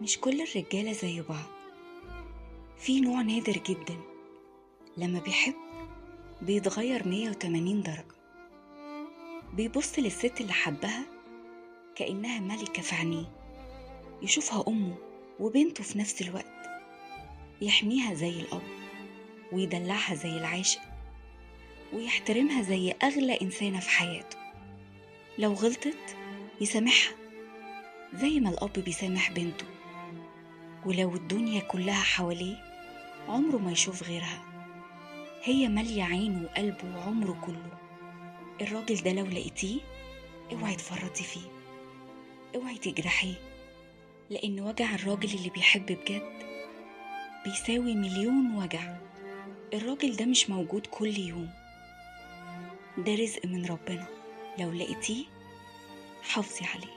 مش كل الرجالة زي بعض. في نوع نادر جدا لما بيحب بيتغير 180 درجة. بيبص للست اللي حبها كأنها ملكة في عينيه، يشوفها أمه وبنته في نفس الوقت، يحميها زي الأب ويدلعها زي العاشق ويحترمها زي أغلى إنسانة في حياته. لو غلطت يسامحها زي ما الأب بيسامح بنته، ولو الدنيا كلها حواليه عمره ما يشوف غيرها. هي مالية عينه وقلبه وعمره كله. الراجل ده لو لقيتيه اوعي تفرطي فيه، اوعي تجرحيه، لأن وجع الراجل اللي بيحب بجد بيساوي مليون وجع. الراجل ده مش موجود كل يوم، ده رزق من ربنا. لو لقيتيه حافظي عليه.